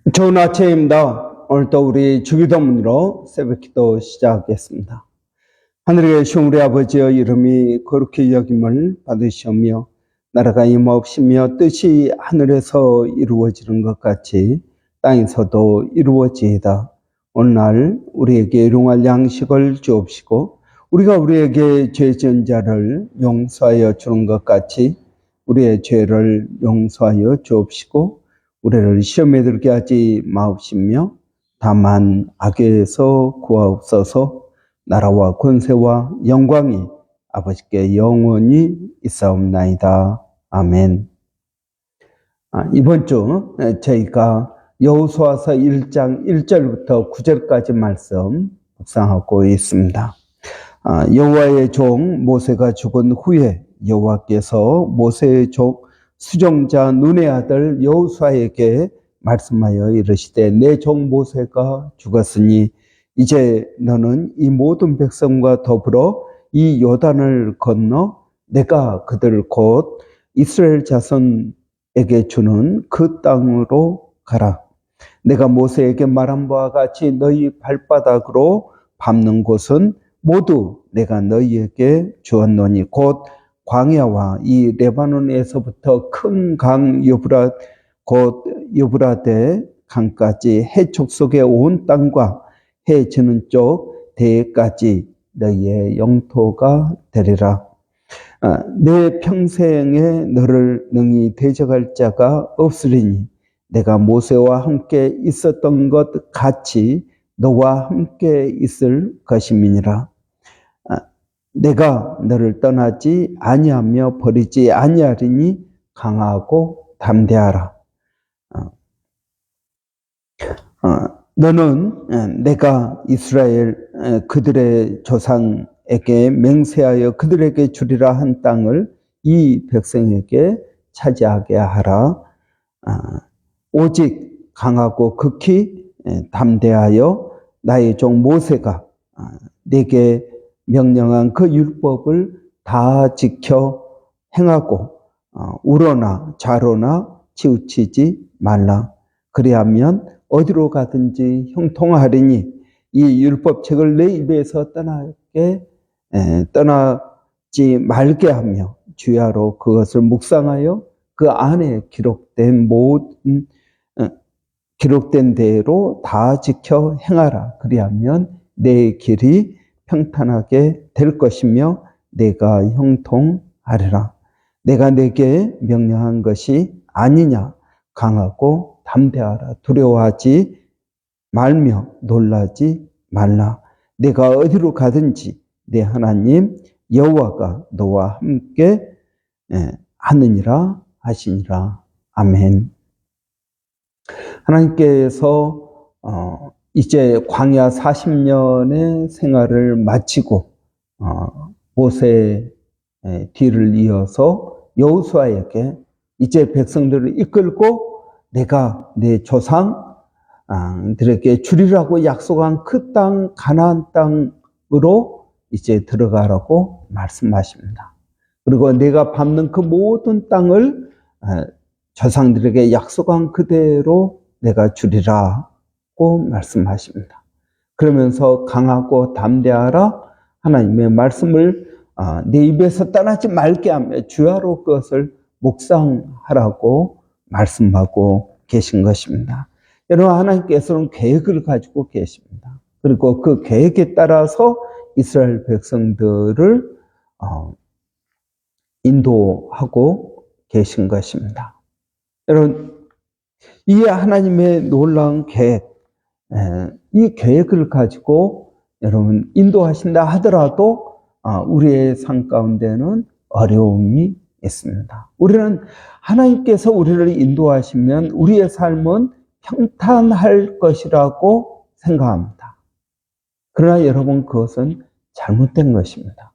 좋은 아침입니다. 오늘도 우리 주기도문으로 새벽기도 시작하겠습니다. 하늘에 계신 우리 아버지의 이름이 거룩히 여김을 받으시오며 나라가 임하옵시며 뜻이 하늘에서 이루어지는 것 같이 땅에서도 이루어지이다. 오늘 우리에게 일용할 양식을 주옵시고 우리가 우리에게 죄 지은 자를 용서하여 주는 것 같이 우리의 죄를 용서하여 주옵시고 우리를 시험에 들게 하지 마옵시며 다만 악에서 구하옵소서. 나라와 권세와 영광이 아버지께 영원히 있사옵나이다. 아멘. 이번 주 저희가 여호수아서 1장 1절부터 9절까지 말씀 묵상하고 있습니다. 여호와의 종 모세가 죽은 후에 여호와께서 모세의 종 수종자 눈의 아들 여호수아에게 말씀하여 이르시되 내 종 모세가 죽었으니 이제 너는 이 모든 백성과 더불어 이 요단을 건너 내가 그들 곧 이스라엘 자손에게 주는 그 땅으로 가라. 내가 모세에게 말한 바와 같이 너희 발바닥으로 밟는 곳은 모두 내가 너희에게 주었노니 곧 광야와 이 레바논에서부터 큰 강 유브라 곧 유브라데 강까지 해촉 속의 온 땅과 해 지는 쪽 대까지 너희의 영토가 되리라. 내 평생에 너를 능히 대적할 자가 없으리니 내가 모세와 함께 있었던 것 같이 너와 함께 있을 것임이니라. 내가 너를 떠나지 아니하며 버리지 아니하리니 강하고 담대하라. 너는 내가 이스라엘 그들의 조상에게 맹세하여 그들에게 주리라 한 땅을 이 백성에게 차지하게 하라. 오직 강하고 극히 담대하여 나의 종 모세가 내게 명령한 그 율법을 다 지켜 행하고 우러나 좌로나 치우치지 말라. 그리하면 어디로 가든지 형통하리니 이 율법책을 내 입에서 떠나지 말게 하며 주야로 그것을 묵상하여 그 안에 기록된 대로 다 지켜 행하라. 그리하면 내 길이 평탄하게 될 것이며 내가 형통하리라. 내가 내게 명령한 것이 아니냐. 강하고 담대하라. 두려워하지 말며 놀라지 말라. 내가 어디로 가든지 내 하나님 여호와가 너와 함께 하느니라 하시니라. 아멘. 하나님께서 이제 광야 40년의 생활을 마치고 모세의 뒤를 이어서 여호수아에게 이제 백성들을 이끌고 내가 내 조상들에게 주리라고 약속한 그 땅 가나안 땅으로 이제 들어가라고 말씀하십니다. 그리고 내가 밟는 그 모든 땅을 조상들에게 약속한 그대로 내가 주리라고 말씀하십니다. 그러면서 강하고 담대하라 하나님의 말씀을 내 입에서 떠나지 말게 하며 주야로 그것을 묵상하라고 말씀하고 계신 것입니다. 여러분, 하나님께서는 계획을 가지고 계십니다. 그리고 그 계획에 따라서 이스라엘 백성들을 인도하고 계신 것입니다. 여러분, 이 하나님의 놀라운 계획, 이 계획을 가지고 여러분 인도하신다 하더라도 우리의 삶 가운데는 어려움이 있습니다. 우리는 하나님께서 우리를 인도하시면 우리의 삶은 평탄할 것이라고 생각합니다. 그러나 여러분, 그것은 잘못된 것입니다.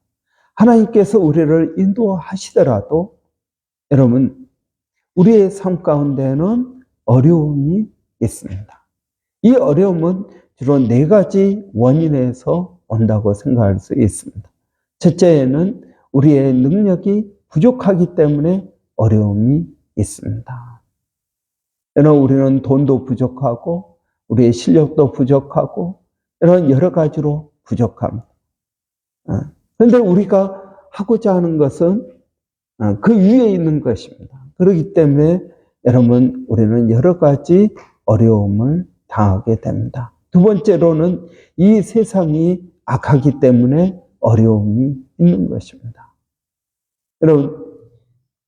하나님께서 우리를 인도하시더라도 여러분, 우리의 삶 가운데는 어려움이 있습니다. 이 어려움은 주로 4가지 원인에서 온다고 생각할 수 있습니다. 첫째는 우리의 능력이 부족하기 때문에 어려움이 있습니다. 여러분, 우리는 돈도 부족하고 우리의 실력도 부족하고 이런 여러 가지로 부족합니다. 그런데 우리가 하고자 하는 것은 그 위에 있는 것입니다. 그렇기 때문에 여러분, 우리는 여러 가지 어려움을 당하게 됩니다. 두 번째로는 이 세상이 악하기 때문에 어려움이 있는 것입니다. 여러분,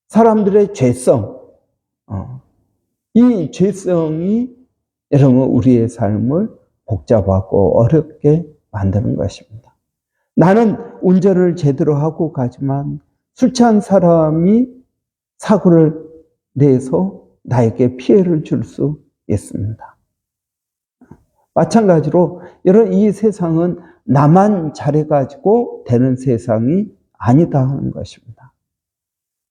사람들의 죄성, 이 죄성이 여러분 우리의 삶을 복잡하고 어렵게 만드는 것입니다. 나는 운전을 제대로 하고 가지만 술 취한 사람이 사고를 내서 나에게 피해를 줄 수 있습니다. 마찬가지로 여러분, 이 세상은 나만 잘해가지고 되는 세상이 아니다 하는 것입니다.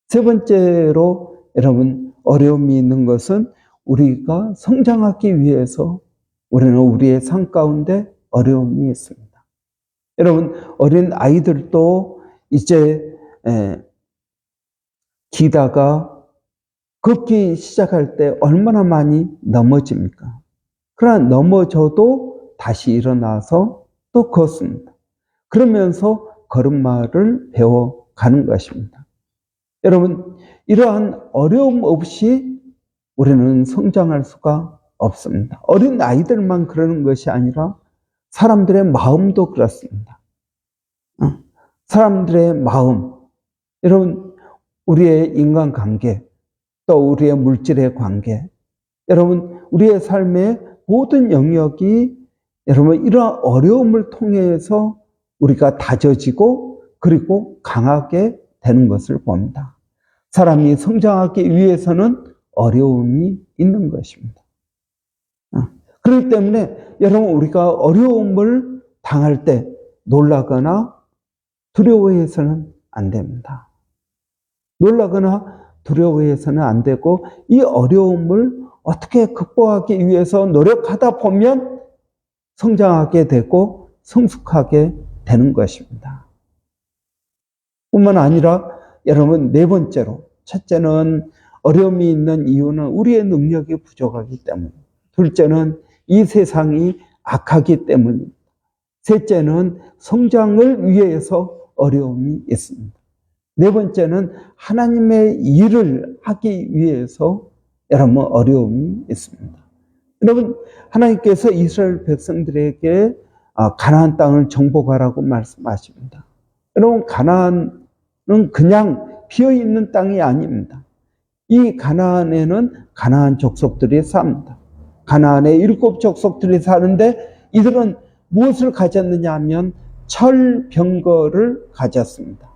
세 번째로 여러분, 어려움이 있는 것은 우리가 성장하기 위해서 우리는 우리의 삶 가운데 어려움이 있습니다. 여러분, 어린 아이들도 이제 기다가 걷기 시작할 때 얼마나 많이 넘어집니까? 그러나 넘어져도 다시 일어나서 또 걷습니다. 그러면서 걸음마를 배워가는 것입니다. 여러분, 이러한 어려움 없이 우리는 성장할 수가 없습니다. 어린 아이들만 그러는 것이 아니라 사람들의 마음도 그렇습니다. 사람들의 마음, 여러분, 우리의 인간관계, 또 우리의 물질의 관계, 여러분, 우리의 삶의 모든 영역이 여러분 이러한 어려움을 통해서 우리가 다져지고 그리고 강하게 되는 것을 봅니다. 사람이 성장하기 위해서는 어려움이 있는 것입니다. 그렇기 때문에 여러분, 우리가 어려움을 당할 때 놀라거나 두려워해서는 안 됩니다. 놀라거나 두려워해서는 안 되고, 이 어려움을 어떻게 극복하기 위해서 노력하다 보면 성장하게 되고 성숙하게 되는 것입니다. 뿐만 아니라 여러분, 네 번째로, 첫째는 어려움이 있는 이유는 우리의 능력이 부족하기 때문입니다. 둘째는 이 세상이 악하기 때문입니다. 셋째는 성장을 위해서 어려움이 있습니다. 네 번째는 하나님의 일을 하기 위해서 여러분 어려움이 있습니다. 여러분, 하나님께서 이스라엘 백성들에게 가나안 땅을 정복하라고 말씀하십니다. 여러분, 가나안은 그냥 비어있는 땅이 아닙니다. 이 가나안에는 가나안 족속들이 삽니다. 가나안에 7 족속들이 사는데 이들은 무엇을 가졌느냐 하면 철병거를 가졌습니다.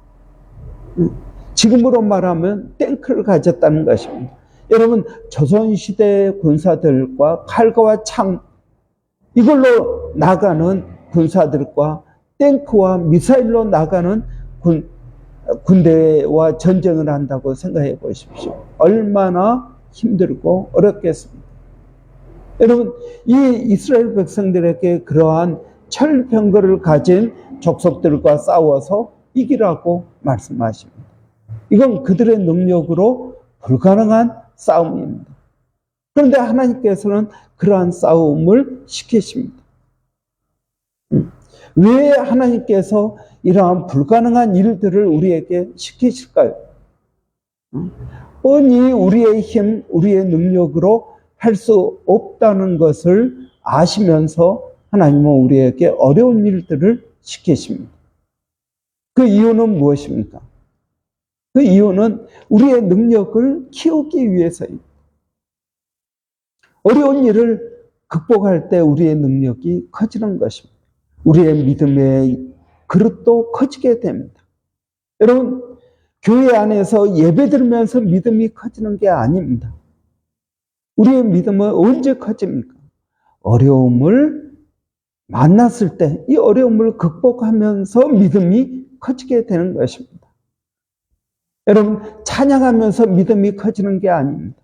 지금으로 말하면 탱크를 가졌다는 것입니다. 여러분, 조선시대 군사들과 칼과 창, 이걸로 나가는 군사들과 탱크와 미사일로 나가는 군대와 전쟁을 한다고 생각해 보십시오. 얼마나 힘들고 어렵겠습니까? 여러분, 이 이스라엘 백성들에게 그러한 철병거를 가진 족속들과 싸워서 이기라고 말씀하십니다. 이건 그들의 능력으로 불가능한 싸움입니다. 그런데 하나님께서는 그러한 싸움을 시키십니다. 왜 하나님께서 이러한 불가능한 일들을 우리에게 시키실까요? 뻔히 우리의 힘, 우리의 능력으로 할 수 없다는 것을 아시면서 하나님은 우리에게 어려운 일들을 시키십니다. 그 이유는 무엇입니까? 그 이유는 우리의 능력을 키우기 위해서입니다. 어려운 일을 극복할 때 우리의 능력이 커지는 것입니다. 우리의 믿음의 그릇도 커지게 됩니다. 여러분, 교회 안에서 예배 드리면서 믿음이 커지는 게 아닙니다. 우리의 믿음은 언제 커집니까? 어려움을 만났을 때 이 어려움을 극복하면서 믿음이 커지게 되는 것입니다. 여러분, 찬양하면서 믿음이 커지는 게 아닙니다.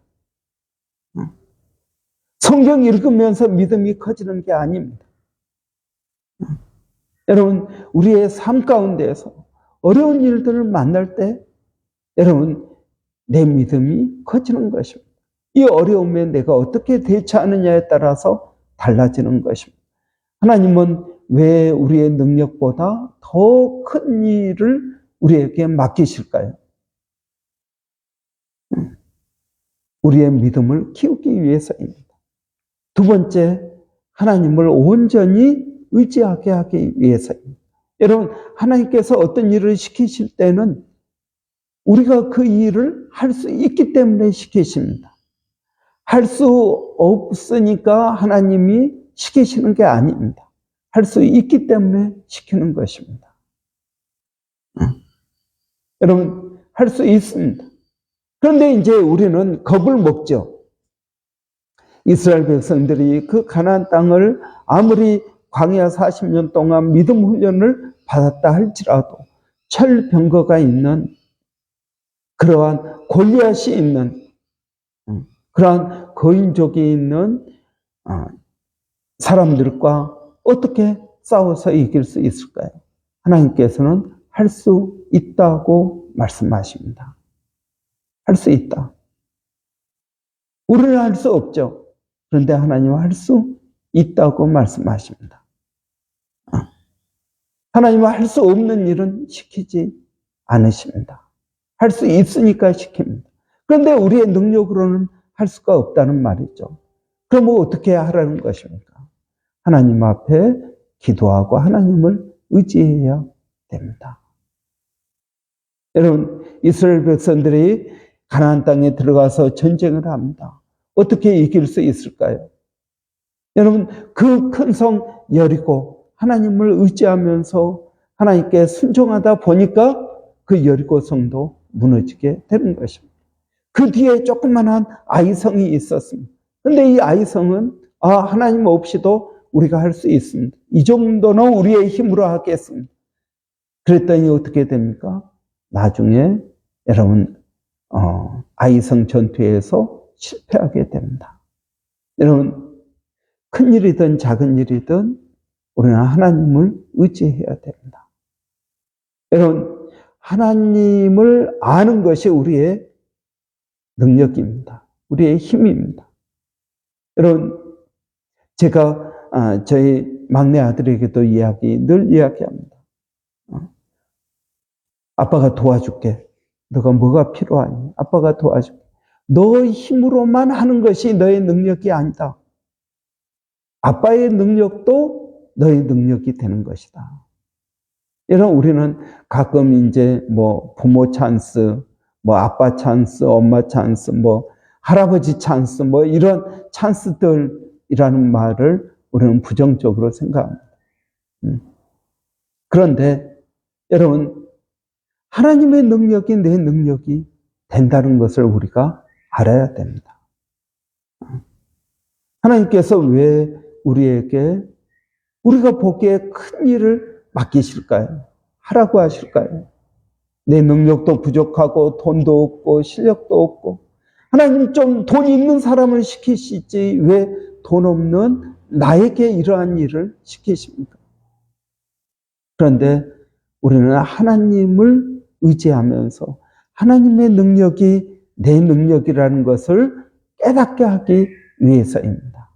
성경 읽으면서 믿음이 커지는 게 아닙니다. 여러분, 우리의 삶 가운데에서 어려운 일들을 만날 때 여러분, 내 믿음이 커지는 것입니다. 이 어려움에 내가 어떻게 대처하느냐에 따라서 달라지는 것입니다. 하나님은 왜 우리의 능력보다 더 큰 일을 우리에게 맡기실까요? 우리의 믿음을 키우기 위해서입니다. 두 번째, 하나님을 온전히 의지하게 하기 위해서입니다. 여러분, 하나님께서 어떤 일을 시키실 때는 우리가 그 일을 할 수 있기 때문에 시키십니다. 할 수 없으니까 하나님이 시키시는 게 아닙니다. 할 수 있기 때문에 시키는 것입니다. 여러분, 할 수 있습니다. 그런데 이제 우리는 겁을 먹죠. 이스라엘 백성들이 그 가나안 땅을 아무리 광야 40년 동안 믿음 훈련을 받았다 할지라도 철병거가 있는 그러한 골리앗이 있는 그러한 거인족이 있는 사람들과 어떻게 싸워서 이길 수 있을까요? 하나님께서는 할 수 있다고 말씀하십니다. 할 수 있다. 우리는 할 수 없죠. 그런데 하나님은 할 수 있다고 말씀하십니다. 하나님은 할 수 없는 일은 시키지 않으십니다. 할 수 있으니까 시킵니다. 그런데 우리의 능력으로는 할 수가 없다는 말이죠. 그럼 어떻게 하라는 것입니까? 하나님 앞에 기도하고 하나님을 의지해야 됩니다. 여러분, 이스라엘 백성들이 가나안 땅에 들어가서 전쟁을 합니다. 어떻게 이길 수 있을까요? 여러분, 그 큰 성 여리고 하나님을 의지하면서 하나님께 순종하다 보니까 그 여리고 성도 무너지게 되는 것입니다. 그 뒤에 조그만한 아이성이 있었습니다. 그런데 이 아이성은 하나님 없이도 우리가 할 수 있습니다. 이 정도는 우리의 힘으로 하겠습니다. 그랬더니 어떻게 됩니까? 나중에 여러분 아이성 전투에서 실패하게 됩니다. 여러분, 큰 일이든 작은 일이든 우리는 하나님을 의지해야 됩니다. 여러분, 하나님을 아는 것이 우리의 능력입니다. 우리의 힘입니다. 여러분, 제가 저희 막내 아들에게도 늘 이야기합니다. 아빠가 도와줄게. 너가 뭐가 필요하니? 아빠가 도와줄게. 너의 힘으로만 하는 것이 너의 능력이 아니다. 아빠의 능력도 너의 능력이 되는 것이다. 여러분, 우리는 가끔 이제 부모 찬스, 아빠 찬스, 엄마 찬스, 할아버지 찬스, 이런 찬스들이라는 말을 우리는 부정적으로 생각합니다. 그런데 여러분, 하나님의 능력이 내 능력이 된다는 것을 우리가 알아야 됩니다. 하나님께서 왜 우리에게 우리가 보기에 큰 일을 맡기실까요? 하라고 하실까요? 내 능력도 부족하고 돈도 없고 실력도 없고 하나님 좀 돈 있는 사람을 시키시지 왜 돈 없는 나에게 이러한 일을 시키십니까? 그런데 우리는 하나님을 의지하면서 하나님의 능력이 내 능력이라는 것을 깨닫게 하기 위해서입니다.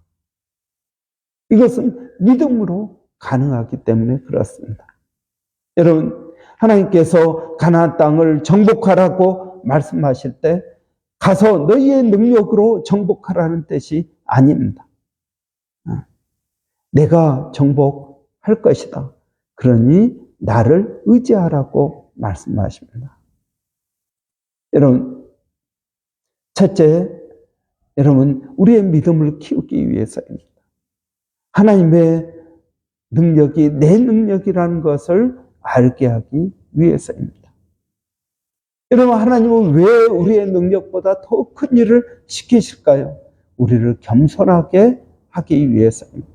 이것은 믿음으로 가능하기 때문에 그렇습니다. 여러분, 하나님께서 가나안 땅을 정복하라고 말씀하실 때 가서 너희의 능력으로 정복하라는 뜻이 아닙니다. 내가 정복할 것이다. 그러니 나를 의지하라고 말씀하십니다. 여러분, 첫째, 여러분, 우리의 믿음을 키우기 위해서입니다. 하나님의 능력이 내 능력이라는 것을 알게 하기 위해서입니다. 여러분, 하나님은 왜 우리의 능력보다 더 큰 일을 시키실까요? 우리를 겸손하게 하기 위해서입니다.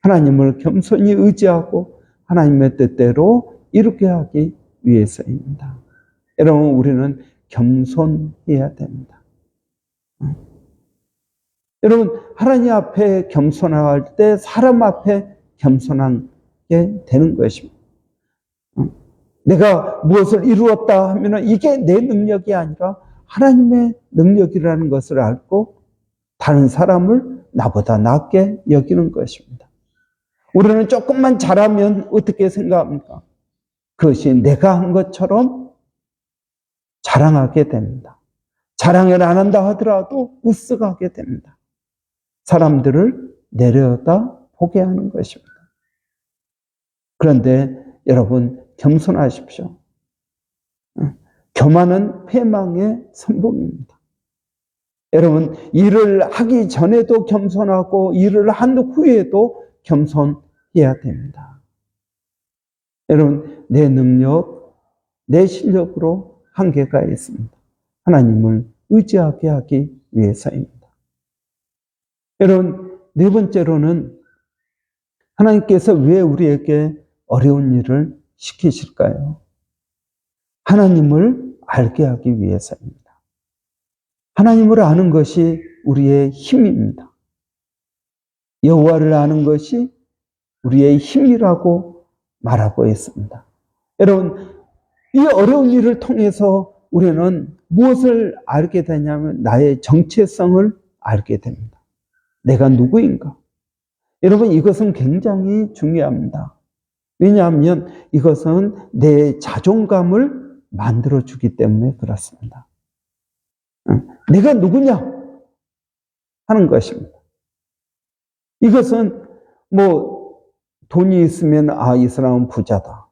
하나님을 겸손히 의지하고 하나님의 뜻대로 이루게 하기 위해서입니다. 여러분, 우리는 겸손해야 됩니다. 여러분, 하나님 앞에 겸손할 때 사람 앞에 겸손하게 되는 것입니다. 내가 무엇을 이루었다 하면 이게 내 능력이 아니라 하나님의 능력이라는 것을 알고 다른 사람을 나보다 낫게 여기는 것입니다. 우리는 조금만 잘하면 어떻게 생각합니까? 그것이 내가 한 것처럼 자랑하게 됩니다. 자랑을 안 한다 하더라도 으쓱하게 됩니다. 사람들을 내려다 보게 하는 것입니다. 그런데 여러분 겸손하십시오. 교만은 패망의 선봉입니다. 여러분 일을 하기 전에도 겸손하고 일을 한 후에도 겸손해야 됩니다. 여러분 내 능력, 내 실력으로 한계가 있습니다. 하나님을 의지하게 하기 위해서입니다. 여러분 네 번째로는 하나님께서 왜 우리에게 어려운 일을 시키실까요? 하나님을 알게 하기 위해서입니다. 하나님을 아는 것이 우리의 힘입니다. 여호와를 아는 것이 우리의 힘이라고 말하고 있습니다. 여러분, 이 어려운 일을 통해서 우리는 무엇을 알게 되냐면 나의 정체성을 알게 됩니다. 내가 누구인가? 여러분, 이것은 굉장히 중요합니다. 왜냐하면 이것은 내 자존감을 만들어주기 때문에 그렇습니다. 내가 누구냐 하는 것입니다. 이것은 돈이 있으면 이 사람은 부자다.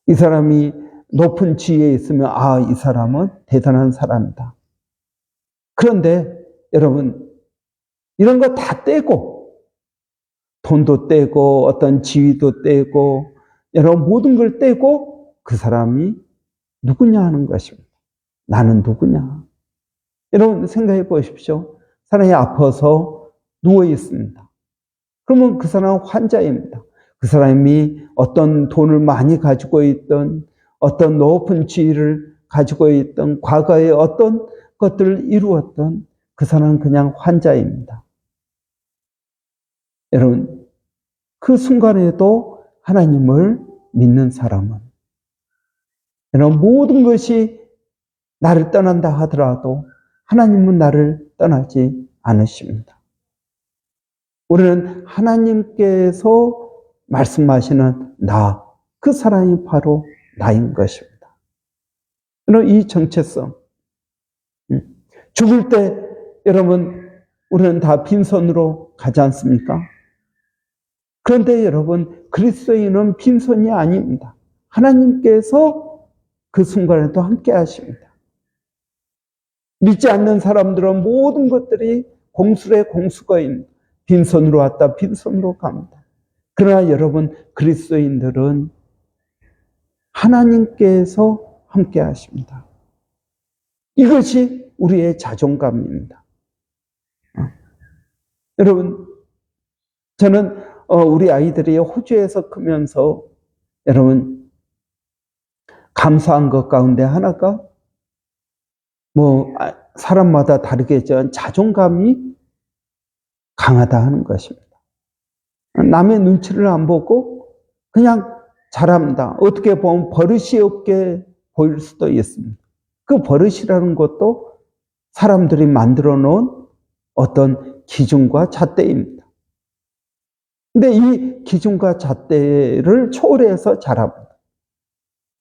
이 사람이 높은 지위에 있으면 이 사람은 대단한 사람이다. 그런데 여러분 이런 거 다 떼고 돈도 떼고 어떤 지위도 떼고 여러분 모든 걸 떼고 그 사람이 누구냐 하는 것입니다. 나는 누구냐? 여러분 생각해 보십시오. 사람이 아파서 누워 있습니다. 그러면 그 사람은 환자입니다. 그 사람이 어떤 돈을 많이 가지고 있던 어떤 높은 지위를 가지고 있던 과거에 어떤 것들을 이루었던 그 사람은 그냥 환자입니다. 여러분 그 순간에도 하나님을 믿는 사람은 여러분 모든 것이 나를 떠난다 하더라도 하나님은 나를 떠나지 않으십니다. 우리는 하나님께서 말씀하시는 그 사람이 바로 나인 것입니다. 그럼 이 정체성, 죽을 때 여러분 우리는 다 빈손으로 가지 않습니까? 그런데 여러분 그리스도인은 빈손이 아닙니다. 하나님께서 그 순간에도 함께 하십니다. 믿지 않는 사람들은 모든 것들이 공수의 공수거입니다. 빈손으로 왔다 빈손으로 갑니다. 그러나 여러분 그리스도인들은 하나님께서 함께 하십니다. 이것이 우리의 자존감입니다. 여러분 저는 우리 아이들이 호주에서 크면서 여러분 감사한 것 가운데 하나가 사람마다 다르겠지만 자존감이 강하다 하는 것입니다. 남의 눈치를 안 보고 그냥 잘합니다. 어떻게 보면 버릇이 없게 보일 수도 있습니다. 그 버릇이라는 것도 사람들이 만들어 놓은 어떤 기준과 잣대입니다. 근데 이 기준과 잣대를 초월해서 잘합니다.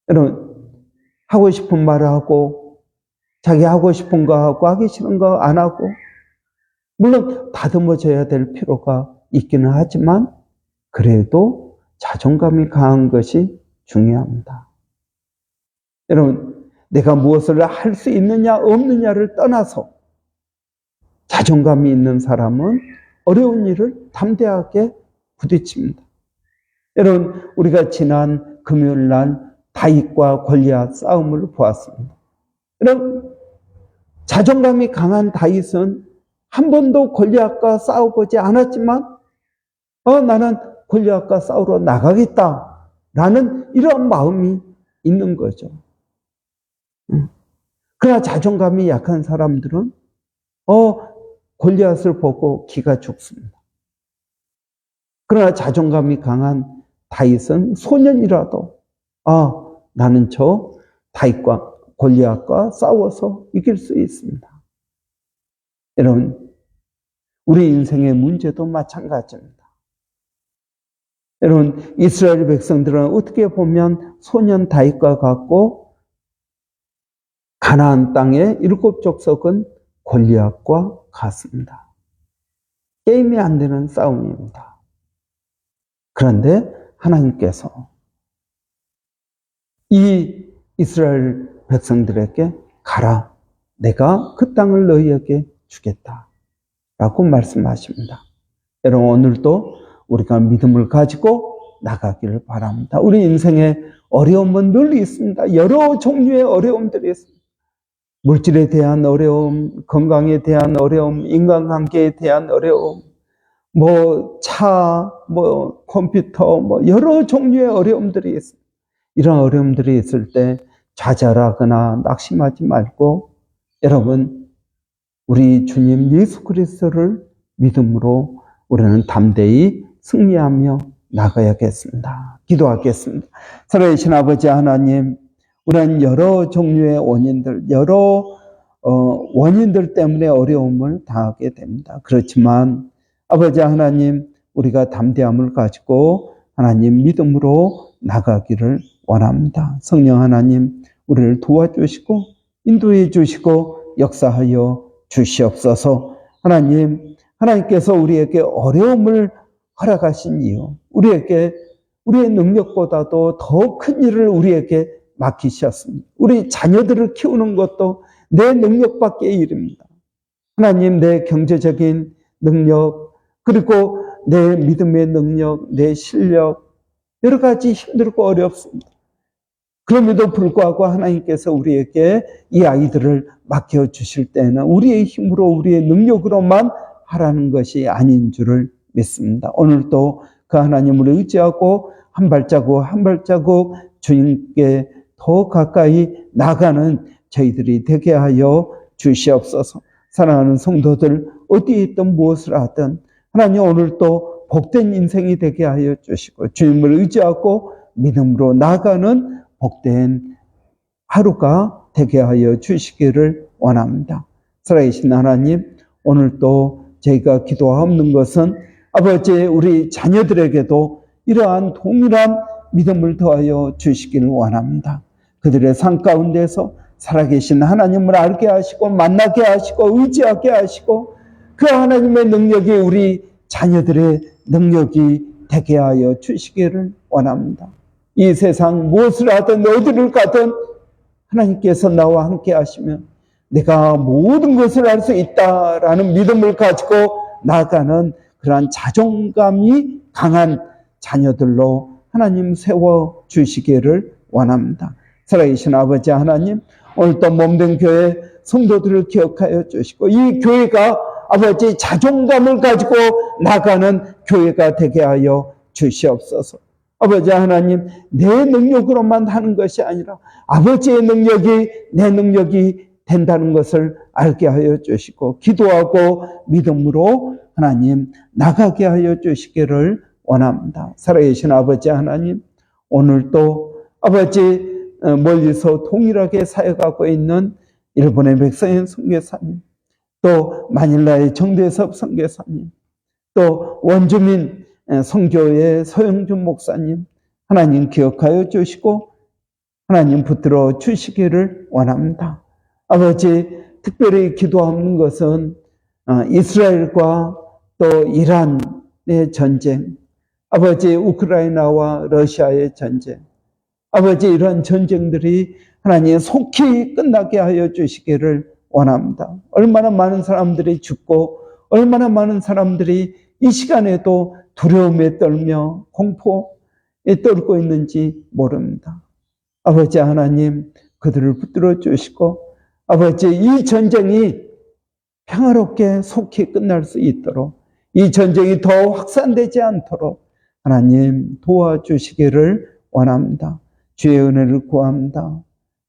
여러분 하고 싶은 말을 하고 자기 하고 싶은 거 하고 하기 싫은 거 안 하고 물론 다듬어져야 될 필요가 있기는 하지만 그래도 자존감이 강한 것이 중요합니다. 여러분 내가 무엇을 할 수 있느냐 없느냐를 떠나서 자존감이 있는 사람은 어려운 일을 담대하게 부딪힙니다. 여러분 우리가 지난 금요일 날 다윗과 골리앗 싸움을 보았습니다. 여러분 자존감이 강한 다윗은 한 번도 골리앗과 싸워보지 않았지만 나는 골리앗과 싸우러 나가겠다라는 이런 마음이 있는 거죠. 그러나 자존감이 약한 사람들은 골리앗을 보고 기가 죽습니다. 그러나 자존감이 강한 다윗은 소년이라도 나는 저 다윗과 골리앗과 싸워서 이길 수 있습니다. 여러분, 우리 인생의 문제도 마찬가지입니다. 여러분, 이스라엘 백성들은 어떻게 보면 소년 다윗과 같고 가나안 땅의 7족속은 골리앗과 같습니다. 게임이 안 되는 싸움입니다. 그런데 하나님께서 이 이스라엘 백성들에게 가라, 내가 그 땅을 너희에게 주겠다 라고 말씀하십니다. 여러분, 오늘도 우리가 믿음을 가지고 나가기를 바랍니다. 우리 인생에 어려움은 늘 있습니다. 여러 종류의 어려움들이 있습니다. 물질에 대한 어려움, 건강에 대한 어려움, 인간관계에 대한 어려움, 차, 컴퓨터, 여러 종류의 어려움들이 있습니다. 이런 어려움들이 있을 때 좌절하거나 낙심하지 말고 여러분, 우리 주님 예수 그리스도를 믿음으로 우리는 담대히 승리하며 나가야겠습니다. 기도하겠습니다. 살아계신 아버지 하나님, 우리는 여러 종류의 원인들, 여러 원인들 때문에 어려움을 당하게 됩니다. 그렇지만 아버지 하나님, 우리가 담대함을 가지고 하나님 믿음으로 나가기를 원합니다. 성령 하나님, 우리를 도와주시고 인도해 주시고 역사하여 주시옵소서. 하나님께서 우리에게 어려움을 허락하신 이유, 우리에게 우리의 능력보다도 더 큰 일을 우리에게 맡기셨습니다. 우리 자녀들을 키우는 것도 내 능력 밖의 일입니다. 하나님, 내 경제적인 능력, 그리고 내 믿음의 능력, 내 실력, 여러 가지 힘들고 어렵습니다. 그럼에도 불구하고 하나님께서 우리에게 이 아이들을 맡겨주실 때는 우리의 힘으로, 우리의 능력으로만 하라는 것이 아닌 줄을 믿습니다. 오늘도 그 하나님을 의지하고 한 발자국 한 발자국 주님께 더 가까이 나가는 저희들이 되게 하여 주시옵소서. 사랑하는 성도들, 어디에 있든 무엇을 하든 하나님, 오늘도 복된 인생이 되게 하여 주시고 주님을 의지하고 믿음으로 나가는 복된 하루가 되게 하여 주시기를 원합니다. 살아계신 하나님, 오늘도 저희가 기도하옵는 것은 아버지, 우리 자녀들에게도 이러한 동일한 믿음을 더하여 주시기를 원합니다. 그들의 삶 가운데서 살아계신 하나님을 알게 하시고 만나게 하시고 의지하게 하시고 그 하나님의 능력이 우리 자녀들의 능력이 되게 하여 주시기를 원합니다. 이 세상 무엇을 하든 어디를 가든 하나님께서 나와 함께 하시면 내가 모든 것을 할 수 있다라는 믿음을 가지고 나아가는 그러한 자존감이 강한 자녀들로 하나님 세워주시기를 원합니다. 살아계신 아버지 하나님, 오늘도 몸된 교회 성도들을 기억하여 주시고 이 교회가 아버지 자존감을 가지고 나가는 교회가 되게 하여 주시옵소서. 아버지 하나님, 내 능력으로만 하는 것이 아니라 아버지의 능력이 내 능력이 된다는 것을 알게 하여 주시고 기도하고 믿음으로 하나님 나가게 하여 주시기를 원합니다. 살아계신 아버지 하나님, 오늘도 아버지 멀리서 동일하게 사역하고 있는 일본의 백성현 선교사님, 또 마닐라의 정대섭 선교사님, 또 원주민 선교의 서영준 목사님, 하나님 기억하여 주시고 하나님 붙들어 주시기를 원합니다. 아버지, 특별히 기도하는 것은 이스라엘과 또 이란의 전쟁, 아버지 우크라이나와 러시아의 전쟁, 아버지 이런 전쟁들이 하나님 속히 끝나게 하여 주시기를 원합니다. 얼마나 많은 사람들이 죽고 얼마나 많은 사람들이 이 시간에도 두려움에 떨며 공포에 떨고 있는지 모릅니다. 아버지 하나님, 그들을 붙들어 주시고 아버지, 이 전쟁이 평화롭게 속히 끝날 수 있도록, 이 전쟁이 더 확산되지 않도록 하나님 도와주시기를 원합니다. 주의 은혜를 구합니다.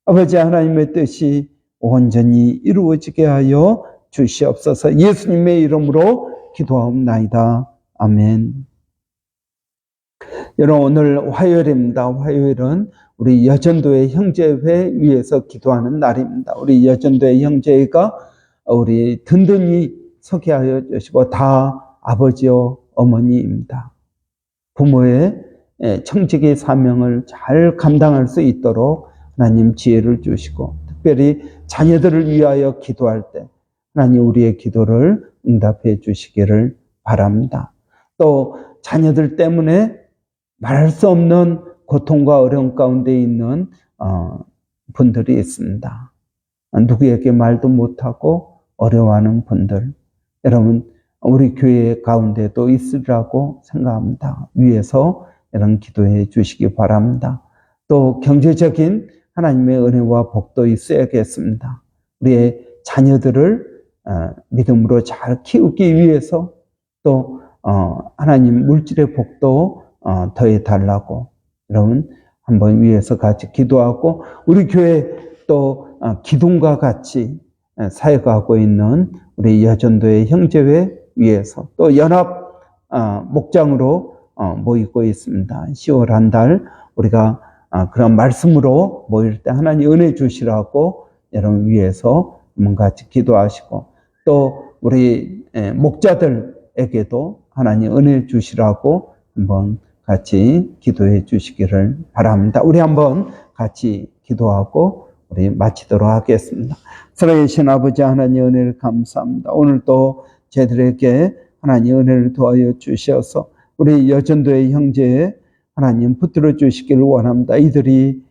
아버지 하나님의 뜻이 온전히 이루어지게 하여 주시옵소서. 예수님의 이름으로 기도하옵나이다. 아멘. 여러분, 오늘 화요일입니다. 화요일은 우리 여전도의 형제회 위해서 기도하는 날입니다. 우리 여전도의 형제가 우리 든든히 서게 하여 주시고 다 아버지요 어머니입니다. 부모의 청직의 사명을 잘 감당할 수 있도록 하나님 지혜를 주시고, 특별히 자녀들을 위하여 기도할 때 하나님 우리의 기도를 응답해 주시기를 바랍니다. 또 자녀들 때문에 말할 수 없는 고통과 어려움 가운데 있는 분들이 있습니다. 누구에게 말도 못하고 어려워하는 분들, 여러분 우리 교회 가운데도 있으리라고 생각합니다. 위에서 이런 기도해 주시기 바랍니다. 또 경제적인 하나님의 은혜와 복도 있어야겠습니다. 우리의 자녀들을 믿음으로 잘 키우기 위해서 또 하나님 물질의 복도 더해 달라고 여러분 한번 위에서 같이 기도하고, 우리 교회 또 기둥과 같이 사역하고 있는 우리 여전도의 형제회 위에서 또 연합 목장으로 모이고 있습니다. 10월 한 달 우리가 그런 말씀으로 모일 때 하나님 은혜 주시라고 여러분 위해서 한번 같이 기도하시고, 또 우리 목자들에게도 하나님 은혜 주시라고 한번 같이 기도해 주시기를 바랍니다. 우리 한번 같이 기도하고 우리 마치도록 하겠습니다. 살아계신 아버지 하나님 은혜를 감사합니다. 오늘도 저희들에게 하나님 은혜를 도와여 주셔서 우리 여전도의 형제에 하나님 붙들어 주시기를 원합니다. 이들이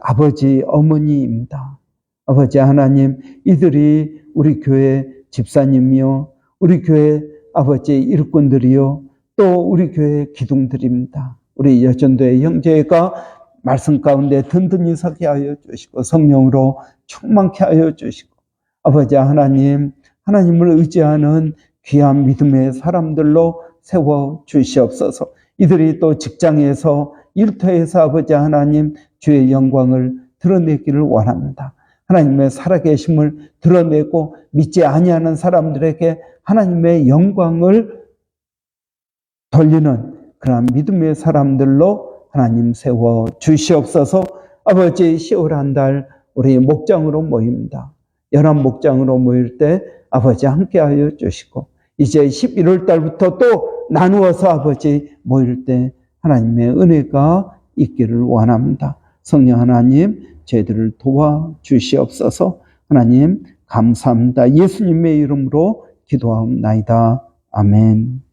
아버지 어머니입니다. 아버지 하나님, 이들이 우리 교회 집사님이요, 우리 교회 아버지 일꾼들이요, 또 우리 교회 기둥들입니다. 우리 여전도의 형제가 말씀 가운데 든든히 서게 하여 주시고 성령으로 충만케 하여 주시고, 아버지 하나님, 하나님을 의지하는 귀한 믿음의 사람들로 세워 주시옵소서. 이들이 또 직장에서 일터에서 아버지 하나님 주의 영광을 드러내기를 원합니다. 하나님의 살아계심을 드러내고 믿지 아니하는 사람들에게 하나님의 영광을 돌리는 그런 믿음의 사람들로 하나님 세워 주시옵소서. 아버지 10월 한 달 우리 목장으로 모입니다. 연합 목장으로 모일 때 아버지 함께하여 주시고, 이제 11월 달부터 또 나누어서 아버지 모일 때 하나님의 은혜가 있기를 원합니다. 성령 하나님 저희들을 도와주시옵소서. 하나님 감사합니다. 예수님의 이름으로 기도하옵나이다. 아멘.